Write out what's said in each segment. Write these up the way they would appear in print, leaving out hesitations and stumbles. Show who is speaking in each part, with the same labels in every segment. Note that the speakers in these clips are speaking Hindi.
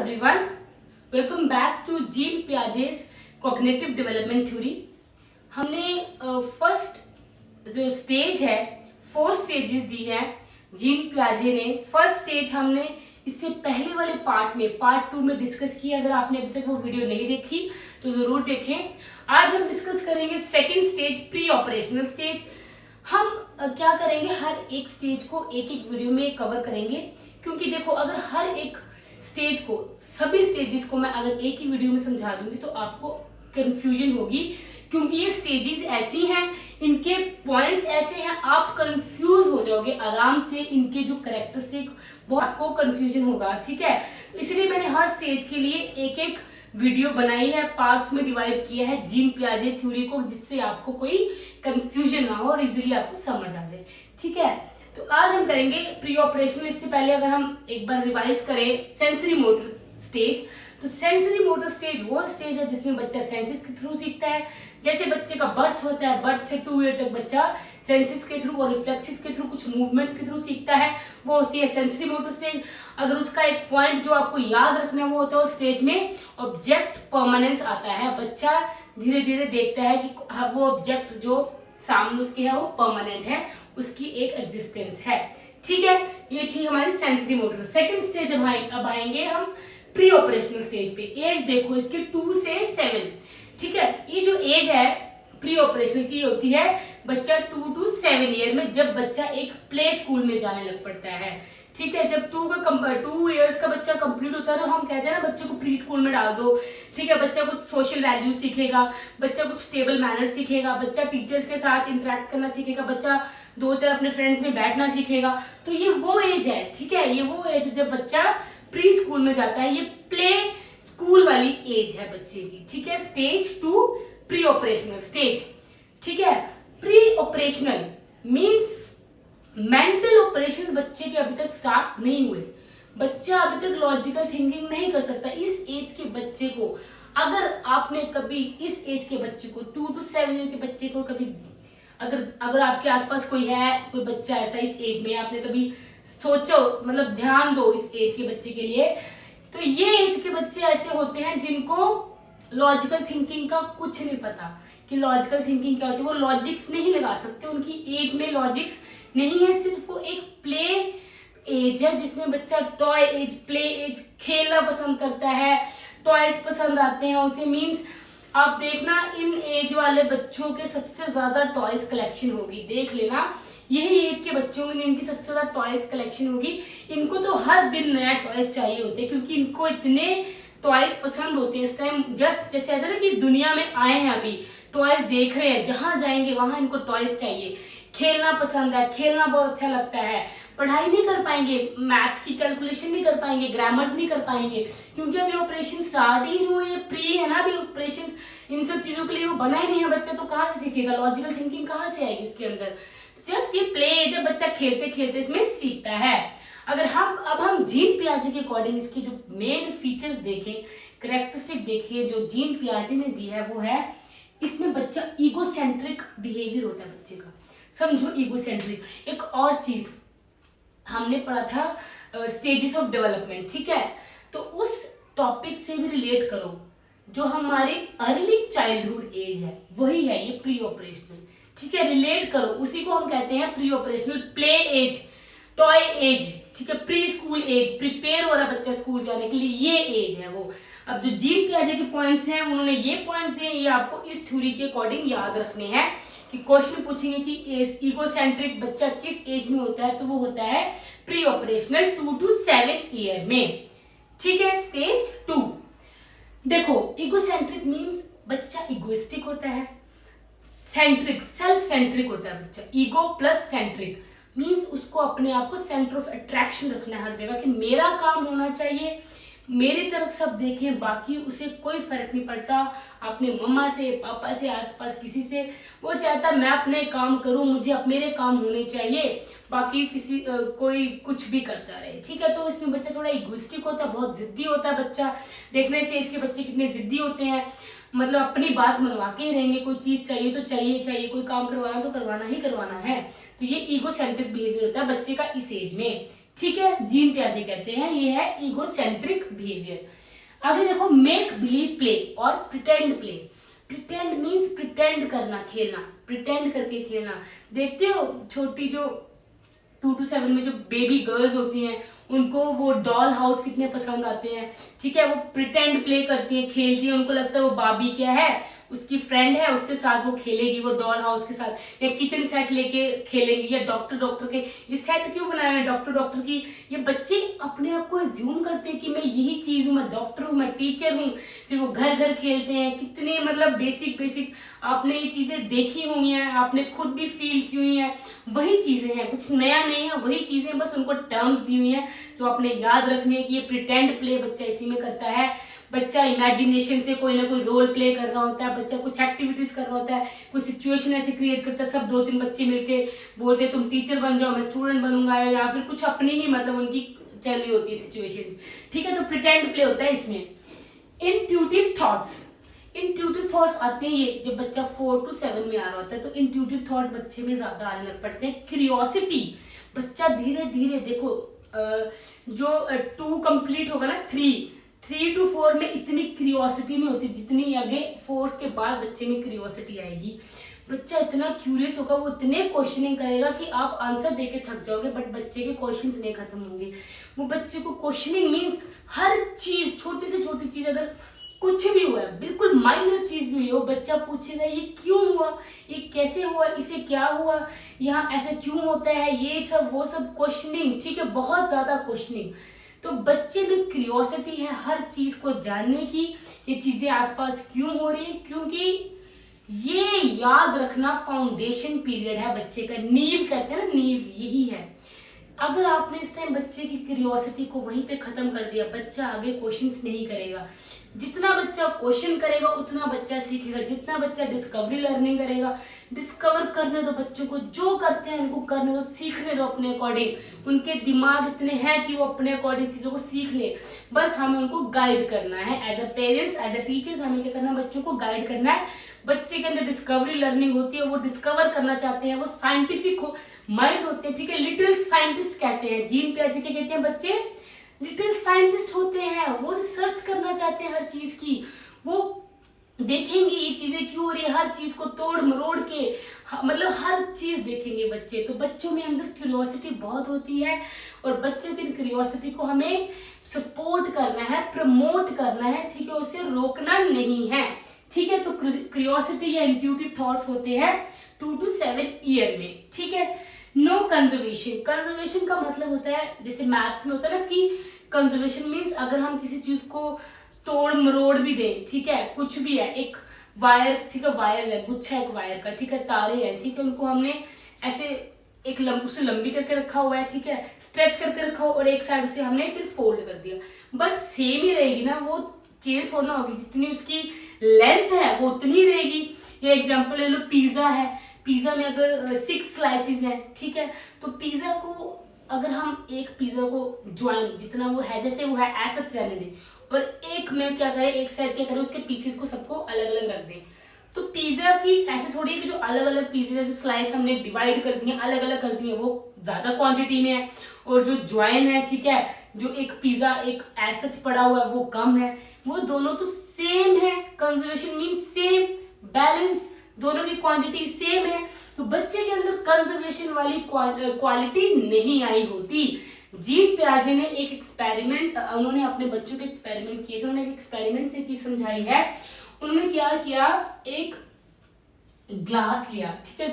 Speaker 1: everyone, welcome back to Jean Piaget's cognitive development theory. हमने फर्स्ट जो स्टेज है 4 स्टेजेस दी है जीन पियाजे ने। फर्स्ट स्टेज हमने इससे पहले वाले पार्ट 2 में डिस्कस किया। अगर आपने अभी तक वो वीडियो नहीं देखी तो जरूर देखें। आज हम डिस्कस करेंगे second stage, pre operational stage. हम क्या करेंगे, हर एक स्टेज को एक एक वीडियो में कवर करेंगे, क्योंकि देखो अगर हर एक स्टेज को, सभी स्टेजेस को मैं अगर एक ही वीडियो में समझा दूंगी तो आपको कंफ्यूजन होगी, क्योंकि ये स्टेजेस ऐसी हैं, इनके पॉइंट्स ऐसे हैं, आप कंफ्यूज हो जाओगे आराम से। इनके जो कैरेक्टरिस्टिक वो आपको कंफ्यूजन होगा, ठीक है। इसलिए मैंने हर स्टेज के लिए एक एक वीडियो बनाई है, पार्ट्स में डिवाइड किया है जीन पियाजे थ्योरी को, जिससे आपको कोई कंफ्यूजन ना हो और इजीली आपको समझ आ जाए, ठीक है। तो आज हम करेंगे प्री ऑपरेशनल। इससे पहले अगर हम एक बार रिवाइज करें सेंसरी मोटर स्टेज, तो सेंसरी मोटर स्टेज वो स्टेज है जिसमें बच्चा सेंसेस के थ्रू सीखता है। जैसे बच्चे का बर्थ होता है, बर्थ से 2 ईयर तक बच्चा सेंसेस के थ्रू और रिफ्लेक्सेस के थ्रू, कुछ मूवमेंट्स के थ्रू सीखता है, वो होती है सेंसरी मोटर स्टेज। अगर उसका एक पॉइंट जो आपको याद रखना है वो होता है उस स्टेज में ऑब्जेक्ट परमानेंस आता है। बच्चा धीरे धीरे देखता है कि वो ऑब्जेक्ट जो सामने उसके है वो परमानेंट है, उसकी एक एग्जिस्टेंस है, ठीक है। ये थी हमारी सेंसरी मोटर। सेकंड स्टेज अब आएंगे हम प्री ऑपरेशनल स्टेज पे। एज देखो इसके 2 से 7, ठीक है। ये जो एज है प्री ऑपरेशनल की होती है बच्चा 2 to 7 ईयर में, जब बच्चा एक प्ले स्कूल में जाने लग पड़ता है, ठीक है। जब 2 ईयर्स का बच्चा कंप्लीट होता है तो हम कहते हैं ना बच्चे को प्री स्कूल में डाल दो, ठीक है। बच्चा कुछ सोशल वैल्यू सीखेगा, बच्चा कुछ टेबल मैनर्स सीखेगा, बच्चा टीचर्स के साथ इंटरेक्ट करना सीखेगा, बच्चा 2-4 अपने फ्रेंड्स में बैठना सीखेगा। तो ये वो एज है, ठीक है। ये वो एज जब बच्चा प्री स्कूल में जाता है, ये प्ले स्कूल वाली एज है बच्चे की, ठीक है। स्टेज 2 प्री ऑपरेशनल स्टेज, ठीक है। Pre operational means mental operations बच्चे के अभी तक स्टार्ट नहीं हुए, बच्चा अभी तक लॉजिकल थिंकिंग नहीं कर सकता। इस एज के बच्चे को अगर आपने कभी इस एज के बच्चे को 2 to 7 ईयर के बच्चे को कभी अगर आपके आसपास कोई है, कोई बच्चा ऐसा इस एज में, आपने कभी सोचो, मतलब ध्यान दो इस एज के बच्चे के लिए, तो ये एज के बच्चे ऐसे होते हैं जिनको लॉजिकल थिंकिंग का कुछ नहीं पता कि लॉजिकल थिंकिंग क्या होती है। वो लॉजिक्स नहीं लगा सकते, उनकी एज में लॉजिक्स नहीं है। सिर्फ वो एक प्ले एज है जिसमें बच्चा टॉय एज, प्ले एज, खेलना पसंद करता है, टॉयज पसंद आते हैं उसे। मीन्स आप देखना इन एज वाले बच्चों के सबसे ज्यादा टॉयज कलेक्शन होगी, देख लेना यही एज के बच्चों में इनकी सबसे ज्यादा टॉयज कलेक्शन होगी। इनको तो हर दिन नया टॉयज चाहिए होते हैं, क्योंकि इनको इतने टॉयज पसंद होते हैं। इस टाइम जस्ट जैसे आता है ना कि दुनिया में आए हैं, अभी टॉयज देख रहे हैं, जहां जाएंगे वहां इनको टॉयज चाहिए। खेलना पसंद है, खेलना बहुत अच्छा लगता है। पढ़ाई नहीं कर पाएंगे, मैथ्स की कैलकुलेशन नहीं कर पाएंगे, ग्रामर्स नहीं कर पाएंगे, क्योंकि अभी ऑपरेशन स्टार्ट ही नहीं हुई है, प्री है ना अभी ऑपरेशन। इन सब चीजों के लिए वो बना ही नहीं है बच्चा, तो कहाँ से सीखेगा, लॉजिकल थिंकिंग कहाँ से आएगी उसके अंदर। जस्ट ये प्ले एज है, बच्चा खेलते खेलते इसमें सीखता है। अगर हम जीन पियाजे के अकॉर्डिंग इसके जो मेन फीचर्स देखें, कैरेक्टरिस्टिक देखिए जो जीन पियाजे ने दी है, वो है इसमें बच्चा ईगोसेंट्रिक बिहेवियर होता है बच्चे का। समझो ईगोसेंट्रिक। एक और चीज हमने पढ़ा था स्टेजेस ऑफ डेवलपमेंट, ठीक है। तो उस टॉपिक से भी रिलेट करो, जो हमारी अर्ली चाइल्डहुड एज है वही है ये प्री ऑपरेशनल, ठीक है। रिलेट करो, उसी को हम कहते हैं pre operational. Play age, toy age, ठीक है। प्री स्कूल एज, प्रिपेयर हो रहा है बच्चा स्कूल जाने के लिए, ये एज है वो। अब जो जीन पियाजे के पॉइंट्स हैं, उन्होंने ये पॉइंट्स दिए, ये आपको इस थ्योरी के अकॉर्डिंग याद रखने हैं। कि क्वेश्चन पूछेंगे कि ईगोसेंट्रिक बच्चा किस एज में होता है, तो वो होता है प्री ऑपरेशनल 2 to 7 ईयर में, ठीक है। स्टेज 2 देखो, ईगोसेंट्रिक मीन्स बच्चा इगोइस्टिक होता है, सेंट्रिक सेल्फ सेंट्रिक होता है बच्चा। ईगो प्लस सेंट्रिक मीन्स उसको अपने आप को सेंटर ऑफ अट्रैक्शन रखना है हर जगह, कि मेरा काम होना चाहिए, मेरी तरफ सब देखें, बाकी उसे कोई फर्क नहीं पड़ता अपने मम्मा से, पापा से, आसपास किसी से। वो चाहता मैं अपने काम करूं, मुझे अब मेरे काम होने चाहिए, बाकी कोई कुछ भी करता रहे, ठीक है। तो इसमें बच्चा थोड़ा इगोइस्टिक होता है, बहुत जिद्दी होता है बच्चा। देखने से इसके बच्चे कितने जिद्दी होते हैं, मतलब अपनी बात मनवा के ही रहेंगे, कोई चीज चाहिए तो चाहिए, कोई काम करवाना तो करवाना ही करवाना है। तो ये ईगोसेंट्रिक बिहेवियर होता है बच्चे का इस एज में, ठीक है, जीन पियाजे कहते हैं, ये है ईगोसेंट्रिक बिहेवियर। आगे देखो, मेक बिलीव प्ले और pretend play. Pretend means pretend करना, खेलना, प्रिटेंड करके खेलना। देखते हो छोटी जो 2 to 7 में जो बेबी गर्ल्स होती हैं, उनको वो डॉल हाउस कितने पसंद आते हैं, ठीक है, वो प्रिटेंड प्ले करती हैं, खेलती हैं, उनको लगता है वो बाबी क्या है, उसकी फ्रेंड है, उसके साथ वो खेलेगी, वो डॉल हाउस के साथ, या किचन सेट लेके खेलेंगी, या डॉक्टर के ये सेट क्यों बनाए हैं डॉक्टर की। ये बच्चे अपने आप को एज्यूम करते हैं कि मैं यही चीज हूँ, मैं डॉक्टर हूँ, मैं टीचर हूँ। फिर वो घर घर खेलते हैं, कितने मतलब बेसिक आपने ये चीजें देखी हुई हैं, आपने खुद भी फील की हुई हैं। वही चीजें हैं, कुछ नया नहीं है, वही चीजें, बस उनको टर्म्स दी हुई हैं जो आपने याद रखनी है कि ये प्रिटेंड प्ले बच्चा इसी में करता है। बच्चा इमेजिनेशन से कोई ना कोई रोल प्ले कर रहा होता है, बच्चा कुछ एक्टिविटीज कर रहा होता है, कोई सिचुएशन ऐसे क्रिएट करता है, सब 2-3 बच्चे मिलके बोलते तुम टीचर बन जाओ, मैं स्टूडेंट बनूंगा, या फिर कुछ अपनी ही मतलब उनकी चल रही होती है सिचुएशन, ठीक है। तो प्रिटेंड प्ले होता है इसमें। इंट्यूटिव थॉट्स, इंट्यूटिव थॉट्स आते हैं ये जब बच्चा 4 to 7 में आ रहा होता है, तो इंट्यूटिव थॉट्स बच्चे में ज्यादा आने लग पड़ते हैं। क्यूरियोसिटी, बच्चा धीरे धीरे देखो जो 2 कंप्लीट होगा ना, 3 to 4 में इतनी क्यूरियोसिटी नहीं होती जितनी आगे 4th के बाद बच्चे में क्यूरियोसिटी आएगी। बच्चा इतना क्यूरियस होगा, वो इतने क्वेश्चनिंग करेगा कि आप आंसर देके थक जाओगे, बट बच्चे के क्वेश्चंस नहीं खत्म होंगे। वो बच्चे को क्वेश्चनिंग मीन्स हर चीज, छोटी से छोटी चीज, अगर कुछ भी हुआ है, बिल्कुल माइनर चीज भी हुई है, वो बच्चा पूछेगा ये क्यों हुआ, ये कैसे हुआ, इसे क्या हुआ, यहाँ ऐसा क्यों होता है, ये सब वो सब क्वेश्चनिंग, ठीक है, बहुत ज्यादा क्वेश्चनिंग। तो बच्चे में क्यूरियोसिटी है हर चीज को जानने की, ये चीजें आसपास क्यों हो रही है, क्योंकि ये याद रखना फाउंडेशन पीरियड है बच्चे का, नींव कहते हैं ना, नींव यही है। अगर आपने इस टाइम बच्चे की क्यूरियोसिटी को वहीं पे खत्म कर दिया, बच्चा आगे क्वेश्चंस नहीं करेगा। जितना बच्चा क्वेश्चन करेगा उतना बच्चा सीखेगा, जितना बच्चा डिस्कवरी लर्निंग करेगा, डिस्कवर करने दो बच्चों को, जो करते हैं उनको करने दो, सीखने दो अपने अकॉर्डिंग। उनके दिमाग इतने हैं कि वो अपने अकॉर्डिंग चीजों को सीख ले, बस हमें उनको गाइड करना है। As a parents, as a teachers, हमें क्या करना है, बच्चों को गाइड करना है। बच्चे के अंदर डिस्कवरी लर्निंग होती है, वो डिस्कवर करना चाहते हैं, वो साइंटिफिक माइंड होते हैं, ठीक है, लिटिल साइंटिस्ट कहते हैं। जीन पियाजे के कहते हैं बच्चे लिटिल साइंटिस्ट होते हैं, वो रिसर्च करना चाहते हैं हर चीज की, वो देखेंगे ये चीजें क्यों हो रही है, हर चीज को तोड़ मरोड़ के, मतलब हर चीज देखेंगे बच्चे। तो बच्चों में अंदर क्यूरियोसिटी बहुत होती है, और बच्चों की क्यूरियोसिटी को हमें सपोर्ट करना है, प्रमोट करना है, ठीक है, उसे रोकना नहीं है, ठीक है। तो क्यूरियोसिटी या इंट्यूटिव थॉट्स होते हैं 2 to 7 ईयर में, ठीक है। नो कंजर्वेशन, कंजर्वेशन का मतलब होता है, जैसे मैथ्स में होता है ना कि कंजर्वेशन मीन्स अगर हम किसी चीज को तोड़ मरोड़ भी दें, ठीक है, कुछ भी है, एक वायर, ठीक है, वायर है, गुच्छा एक वायर का, ठीक है, तारे हैं, ठीक है, उनको हमने ऐसे एक उसे लंबी करके रखा हुआ है, ठीक है, स्ट्रेच करके रखा हुआ, और एक साइड उसे हमने फिर फोल्ड कर दिया, बट सेम ही रहेगी ना, वो चेंज थोड़ा होगी, जितनी उसकी लेंथ है वो उतनी रहेगी। ये एग्जांपल ले लो, पिज्जा है, पिज्जा में अगर 6 स्लाइसिस हैं, ठीक है, तो पिज्जा को अगर हम एक पिज्जा को ज्वाइन जितना वो है, जैसे वो है ऐसा रहने दें, और एक में क्या करें, एक साइड क्या करें, उसके पीसेस को सबको अलग अलग रख दें, तो पिज्जा की ऐसे थोड़ी है कि जो अलग अलग पीसेस जो स्लाइस हमने डिवाइड कर दिए, अलग अलग कर दिए, वो ज्यादा क्वांटिटी में है, और जो ज्वाइन है, ठीक है, जो एक पिज्जा एक ऐसा पड़ा हुआ है वो कम है, वो दोनों तो सेम है। कंजर्वेशन मीन सेम, बैलेंस, दोनों की क्वांटिटी सेम है। तो बच्चे के अंदर कंजर्वेशन वाली क्वालिटी नहीं आई होती। जीन पियाजे ने एक एक्सपेरिमेंट, उन्होंने अपने बच्चों के एक्सपेरिमेंट किए थे, उन्होंने एक एक्सपेरिमेंट से चीज समझाई है। उन्होंने क्या किया, एक ग्लास लिया, ठीक है,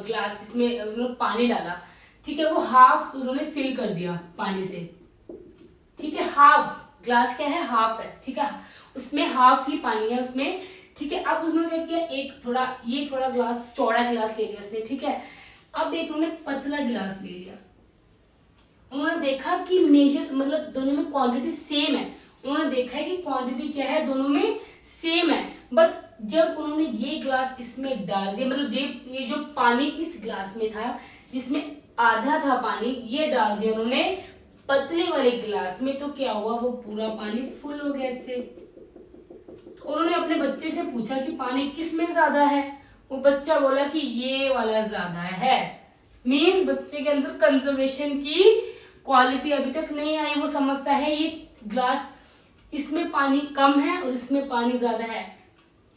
Speaker 1: ग्लास जिसमें उन्होंने पानी डाला, ठीक है, वो हाफ उन्होंने फिल कर दिया पानी से, ठीक है, हाफ ग्लास क्या है, हाफ है, ठीक है, उसमें हाफ ही पानी है उसमें, ठीक है। अब उन्होंने क्या किया, एक थोड़ा ये थोड़ा ग्लास चौड़ा गिलास ले लिया उसने, ठीक है। अब एक उन्होंने पतला गिलास ले लिया, उन्होंने देखा कि मेजर मतलब दोनों में क्वांटिटी सेम है, उन्होंने देखा है कि क्वांटिटी क्या है, दोनों में सेम है, बट जब उन्होंने ये ग्लास इसमें डाल दिया, मतलब ये जो पानी इस ग्लास में था जिसमें आधा था पानी, ये डाल दिया उन्होंने पतले वाले गिलास में, तो क्या हुआ, वो पूरा पानी फुल हो गया इससे। तो उन्होंने अपने बच्चे से पूछा कि पानी किस में ज्यादा है, वो बच्चा बोला कि ये वाला ज्यादा है। मीन्स बच्चे के अंदर कंजर्वेशन की क्वालिटी अभी तक नहीं आई, वो समझता है ये ग्लास इसमें पानी कम है और इसमें पानी ज्यादा है।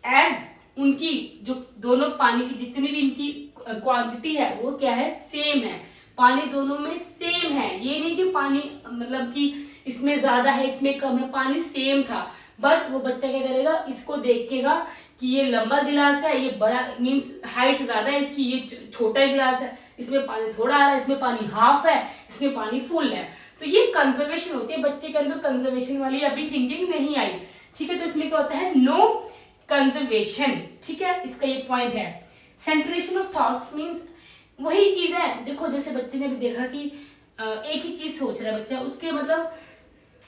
Speaker 1: एज उनकी जो दोनों पानी की जितनी भी इनकी क्वांटिटी है वो क्या है, सेम है, पानी दोनों में सेम है। ये नहीं कि पानी मतलब कि इसमें ज्यादा है इसमें कम है, पानी सेम था। बट वो बच्चा क्या करेगा, इसको देखेगा कि ये लंबा गिलास है, ये बड़ा मीन्स हाइट ज्यादा है इसकी, ये छोटा गिलास है, इसमें पानी थोड़ा आ रहा है, इसमें पानी हाफ है, इसमें पानी फुल है। तो ये कंजर्वेशन होती है, बच्चे के अंदर कंजर्वेशन वाली अभी थिंकिंग नहीं आई। ठीक है, तो इसमें क्या होता है, नो कंजर्वेशन। ठीक है, इसका ये पॉइंट है। सेंट्रेशन ऑफ थॉट्स मीन्स वही चीज है, देखो जैसे बच्चे ने भी देखा कि एक ही चीज सोच रहा है बच्चा, उसके मतलब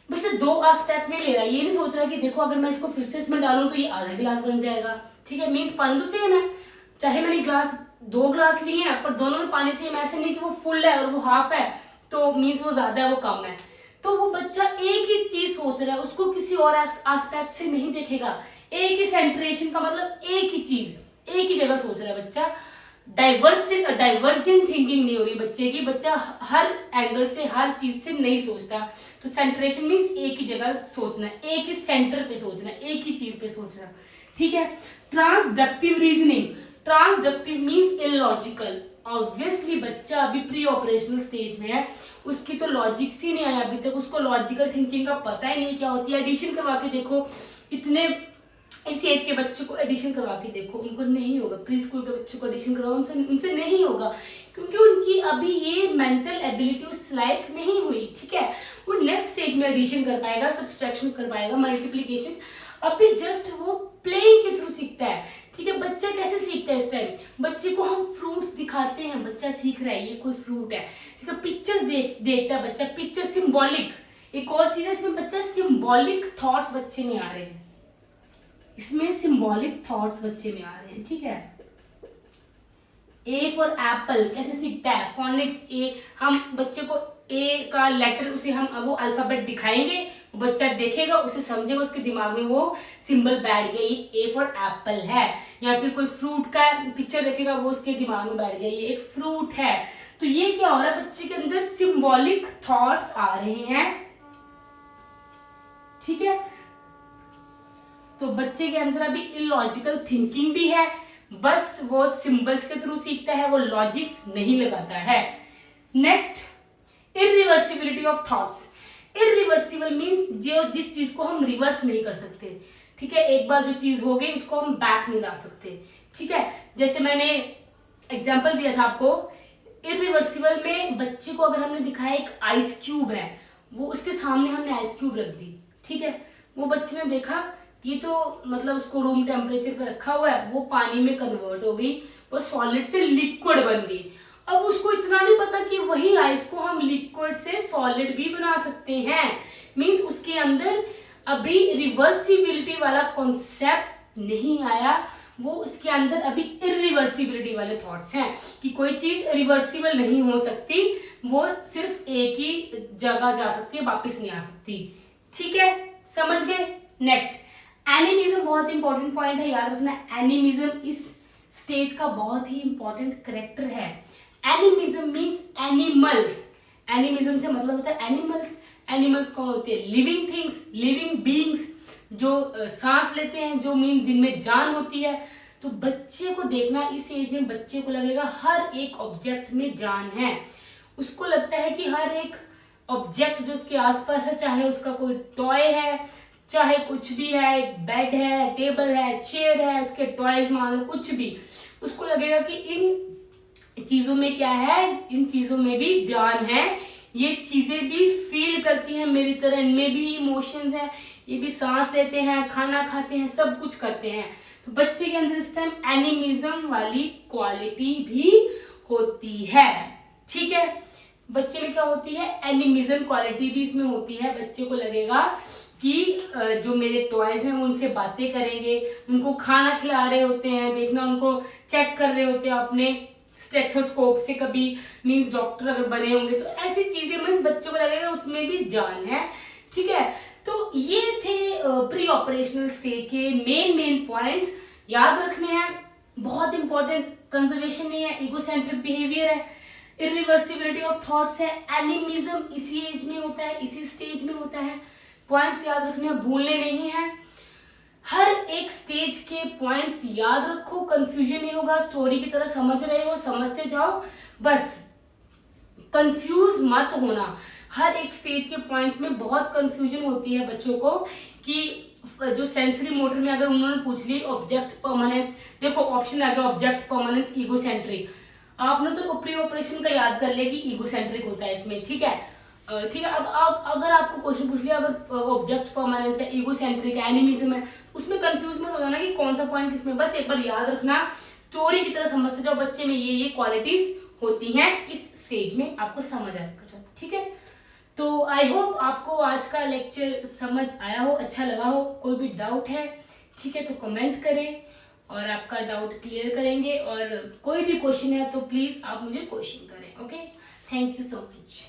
Speaker 1: बच्चा दो एस्पेक्ट में ले रहा है। ये नहीं सोच रहा कि देखो अगर मैं इसको फिर से इसमें डालूं तो ये आधा गिलास बन जाएगा। ठीक है, मीन्स पानी तो सेम है, चाहे मैंने ग्लास 2 ग्लास लिए हैं पर दोनों में पानी सेम, ऐसे नहीं कि वो फुल है और वो हाफ है तो मीन्स वो ज्यादा है वो कम है। तो वो बच्चा एक ही चीज सोच रहा है, उसको किसी और एस्पेक्ट से नहीं देखेगा। एक ही सेंट्रेशन का मतलब एक ही चीज, एक ही जगह सोच रहा है बच्चा। डाइवर्जेंट थिंकिंग नहीं हो रही बच्चे की, बच्चा हर एंगल से हर चीज से नहीं सोचता। तो सेंट्रेशन मीन्स एक ही जगह सोचना, एक ही सेंटर पे सोचना, एक ही चीज पे सोचना। ठीक है, transductive reasoning, transductive means illogical. Obviously बच्चा अभी प्री ऑपरेशनल स्टेज में है, उसकी तो लॉजिक्स ही नहीं आया अभी तक, उसको लॉजिकल थिंकिंग का पता ही नहीं क्या होती है। एडिशन करवा के देखो, इतने इस एज के बच्चों को एडिशन करवा के देखो, उनको नहीं होगा। प्री स्कूल के बच्चों को एडिशन करवाओ, उनसे नहीं होगा, क्योंकि उनकी अभी ये मेंटल एबिलिटी उस लायक नहीं हुई। ठीक है, वो नेक्स्ट स्टेज में एडिशन कर पाएगा, सब्सट्रैक्शन कर पाएगा, मल्टीप्लिकेशन अभी जस्ट वो प्लेइंग के थ्रू सीखता है। ठीक है, बच्चा कैसे सीखता है इस टाइम, बच्चे को हम फ्रूट्स दिखाते हैं, बच्चा सीख रहा है ये कोई फ्रूट है। ठीक है, पिक्चर्स देखता है बच्चा, पिक्चर सिंबॉलिक। एक और चीज है इसमें, बच्चा सिंबॉलिक थॉट्स बच्चे में आ रहे हैं, इसमें सिंबॉलिक थॉट्स बच्चे में आ रहे हैं। ठीक है, ए फॉर एप्पल कैसे सीखता है, फोनिक्स ए, हम बच्चे को ए का लेटर उसे हम वो अल्फाबेट दिखाएंगे, वो बच्चा देखेगा, उसे समझेगा, उसके दिमाग में वो सिंबल बैठ गया, ये ए फॉर एप्पल है। या फिर कोई फ्रूट का पिक्चर देखेगा, वो उसके दिमाग में बैठ गया, ये एक फ्रूट है। तो ये क्या हो रहा है, बच्चे के अंदर सिंबॉलिक थॉट्स आ रहे हैं। ठीक है, तो बच्चे के अंदर अभी इलॉजिकल थिंकिंग भी है, बस वो सिंबल्स के थ्रू सीखता है, वो लॉजिक्स नहीं लगाता है। Next, irreversibility of thoughts. Irreversible means जो जिस चीज को हम रिवर्स नहीं कर सकते। ठीक है, एक बार जो चीज हो गई उसको हम बैक नहीं ला सकते। ठीक है, जैसे मैंने एग्जांपल दिया था आपको, इरिवर्सिबल में बच्चे को अगर हमने दिखाया एक आइस क्यूब है, वो उसके सामने हमने आइस क्यूब रख दी। ठीक है, वो बच्चे ने देखा ये तो मतलब उसको रूम टेम्परेचर पे रखा हुआ है, वो पानी में कन्वर्ट हो गई, वो सॉलिड से लिक्विड बन गई। अब उसको इतना नहीं पता कि वही आइस को हम लिक्विड से सॉलिड भी बना सकते हैं। मींस उसके अंदर अभी रिवर्सिबिलिटी वाला कॉन्सेप्ट नहीं आया, वो उसके अंदर अभी इरिवर्सिबिलिटी वाले थॉट्स हैं कि कोई चीज रिवर्सिबल नहीं हो सकती, वो सिर्फ एक ही जगह जा सकती है, वापिस नहीं आ सकती। ठीक है, समझ गए। नेक्स्ट, एनिमिज्म बहुत इंपॉर्टेंट पॉइंट है, याद रखना। एनिमिज्म इस स्टेज का बहुत ही इंपॉर्टेंट करेक्टर है। एनिमिज्म मींस एनिमल्स, एनिमिज्म से मतलब होता है एनिमल्स। एनिमल्स कौन होते हैं, लिविंग थिंग्स, लिविंग बीइंग्स, जो सांस लेते हैं, जो मीन्स जिनमें जान होती है। तो बच्चे को देखना, इस एज में बच्चे को लगेगा हर एक ऑब्जेक्ट में जान है, उसको लगता है कि हर एक ऑब्जेक्ट जो उसके आसपास है, चाहे उसका कोई टॉय है, चाहे कुछ भी है, एक बेड है, टेबल है, चेयर है, उसके टॉयज मान लो, कुछ भी, उसको लगेगा कि इन चीजों में क्या है, इन चीजों में भी जान है, ये चीजें भी फील करती हैं मेरी तरह, इनमें भी इमोशंस हैं, ये भी सांस लेते हैं, खाना खाते हैं, सब कुछ करते हैं। तो बच्चे के अंदर इस टाइम एनिमिज्म वाली क्वालिटी भी होती है। ठीक है, बच्चे में क्या होती है, एनिमिज्म क्वालिटी भी इसमें होती है। बच्चे को लगेगा कि जो मेरे टॉयज हैं वो उनसे बातें करेंगे, उनको खाना खिला रहे होते हैं, देखना उनको चेक कर रहे होते हैं अपने स्टेथोस्कोप से, कभी मींस डॉक्टर अगर बने होंगे, तो ऐसी चीजें मींस बच्चों को लगेगा उसमें भी जान है। ठीक है, तो ये थे प्री ऑपरेशनल स्टेज के मेन पॉइंट्स, याद रखने हैं, बहुत इंपॉर्टेंट। कंजर्वेशन नहीं है, इगोसेंट्रिक बिहेवियर है, इरिवर्सिबिलिटी ऑफ थॉट्स है, एलिमिज्म इसी एज में होता है, इसी स्टेज में होता है। पॉइंट्स याद रखने हैं, भूलने नहीं है। हर एक स्टेज के पॉइंट्स याद रखो, कंफ्यूजन नहीं होगा, स्टोरी की तरह समझ रहे हो, समझते जाओ, बस कंफ्यूज मत होना। हर एक स्टेज के पॉइंट्स में बहुत कंफ्यूजन होती है बच्चों को कि जो सेंसरी मोटर में अगर उन्होंने पूछ ली ऑब्जेक्ट परमानेंस, देखो ऑप्शन आ गया ऑब्जेक्ट परमानेंस, इगोसेंट्रिक, आपने तो प्री ऑपरेशन का याद कर लिया कि इगोसेंट्रिक होता है इसमें, ठीक है। ठीक है, अब आप अगर आपको क्वेश्चन पूछ लिया अगर ऑब्जेक्ट परमानेंस है, इगोसेंट्रिक है, एनिमिज्म है, उसमें कंफ्यूज मत हो जाना कि कौन सा पॉइंट किसमें, बस एक बार याद रखना, स्टोरी की तरह समझते जाओ, बच्चे में ये क्वालिटीज होती हैं, इस स्टेज में आपको समझ आएगा, ठीक है। तो आई होप आपको आज का लेक्चर समझ आया हो, अच्छा लगा हो। कोई भी डाउट है, ठीक है, तो कमेंट करें और आपका डाउट क्लियर करेंगे, और कोई भी क्वेश्चन है तो प्लीज आप मुझे क्वेश्चन करें। Okay, thank you so much.